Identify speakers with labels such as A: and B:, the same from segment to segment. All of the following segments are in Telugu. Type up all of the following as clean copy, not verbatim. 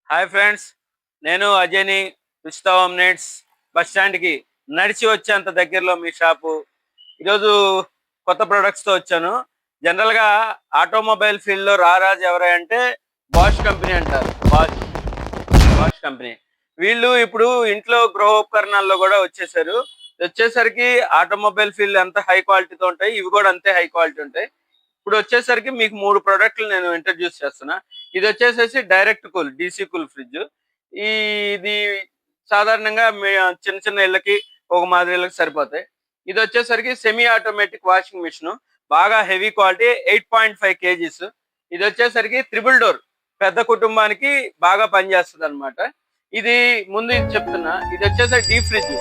A: హాయ్ ఫ్రెండ్స్, నేను అజయ్ని. రుచితా హోమ్నేట్స్ బస్ స్టాండ్కి నడిచి వచ్చేంత దగ్గరలో మీ షాపు. ఈరోజు కొత్త ప్రొడక్ట్స్తో వచ్చాను. జనరల్గా ఆటోమొబైల్ ఫీల్డ్లో రారాజు ఎవరై అంటే బాష్ కంపెనీ అంటారు. బాష్ కంపెనీ వీళ్ళు ఇప్పుడు ఇంట్లో గృహోపకరణాల్లో కూడా వచ్చేసారు. వచ్చేసరికి ఆటోమొబైల్ ఫీల్డ్ ఎంత హై క్వాలిటీతో ఉంటాయి, ఇవి కూడా అంతే హై క్వాలిటీ ఉంటాయి. ఇప్పుడు వచ్చేసరికి మీకు 3 ప్రోడక్ట్లు నేను ఇంట్రడ్యూస్ చేస్తున్నా. ఇది వచ్చేసేసి direct cool DC cool fridge. ఇది సాధారణంగా చిన్న చిన్న ఇళ్ళకి, ఒక మాదిరి ఇళ్ళకి సరిపోతాయి. ఇది వచ్చేసరికి సెమీ ఆటోమేటిక్ వాషింగ్ మిషన్, బాగా హెవీ క్వాలిటీ, 8.5 కేజీస్. ఇది వచ్చేసరికి త్రిబుల్ డోర్, పెద్ద కుటుంబానికి బాగా పనిచేస్తుంది అనమాట. ఇది ముందు ఇది చెప్తున్నా, ఇది వచ్చేసరికి డీప్ ఫ్రిడ్జ్.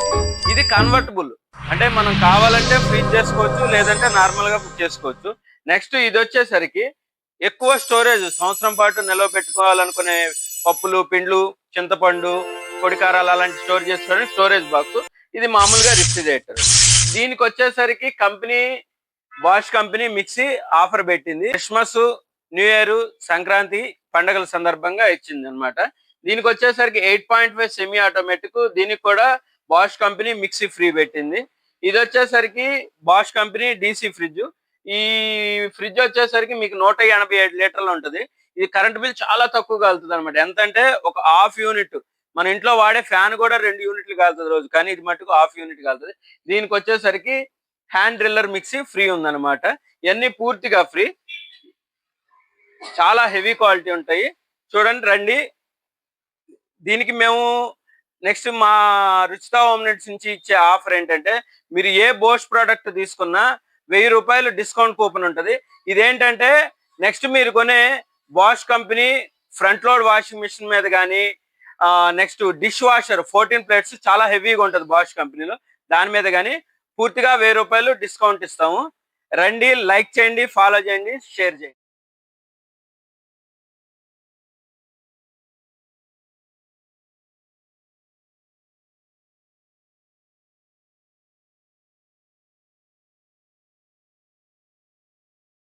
A: ఇది కన్వర్టబుల్, అంటే మనం కావాలంటే ఫ్రిడ్జ్ చేసుకోవచ్చు, లేదంటే నార్మల్ గా చేసుకోవచ్చు. నెక్స్ట్ ఇది వచ్చేసరికి ఎక్కువ స్టోరేజ్, సంవత్సరం పాటు నిల్వ పెట్టుకోవాలనుకునే పప్పులు, పిండ్లు, చింతపండు, పొడికారాలు అలాంటి స్టోర్ చేసుకోవడానికి స్టోరేజ్ బాక్స్. ఇది మామూలుగా రిఫ్రిజిరేటర్. దీనికి వచ్చేసరికి company Bosch company mixie offer పెట్టింది. క్రిస్మస్, న్యూ ఇయర్, సంక్రాంతి పండుగల సందర్భంగా ఇచ్చింది అనమాట. దీనికి వచ్చేసరికి 8.5 సెమీ ఆటోమేటిక్. దీనికి కూడా బాష్ కంపెనీ మిక్సీ ఫ్రీ పెట్టింది. ఇది వచ్చేసరికి బాష్ కంపెనీ డీసీ ఫ్రిడ్జ్. ఈ ఫ్రిడ్జ్ వచ్చేసరికి మీకు 187 లీటర్లు ఉంటుంది. ఇది కరెంట్ బిల్ చాలా తక్కువ కాలుతుంది అనమాట. ఎంతంటే ఒక హాఫ్ యూనిట్, మన ఇంట్లో వాడే ఫ్యాన్ కూడా 2 యూనిట్లు కాలుతుంది రోజు, కానీ ఇది మట్టుకు హాఫ్ యూనిట్ కాలుతుంది. దీనికి వచ్చేసరికి హ్యాండ్ డ్రిల్లర్ మిక్సీ ఫ్రీ ఉందన్నమాట. ఇవన్నీ పూర్తిగా ఫ్రీ, చాలా హెవీ క్వాలిటీ ఉంటాయి. చూడండి, రండి. దీనికి మేము నెక్స్ట్ మా రుచితా హోమ్నెట్స్ నుంచి ఇచ్చే ఆఫర్ ఏంటంటే, మీరు ఏ బోష్ ప్రోడక్ట్ తీసుకున్నా 1000 రూపాయలు డిస్కౌంట్ కూపన్ ఉంటుంది. ఇదేంటంటే నెక్స్ట్ మీరు కొనే Bosch company front load washing machine మీద కానీ, నెక్స్ట్ డిష్ వాషర్ 14 ప్లేట్స్ చాలా హెవీగా ఉంటుంది బాష్ కంపెనీలో, దాని మీద కానీ పూర్తిగా 1000 రూపాయలు డిస్కౌంట్ ఇస్తాము. రండి, లైక్ చేయండి, ఫాలో చేయండి, షేర్ చేయండి.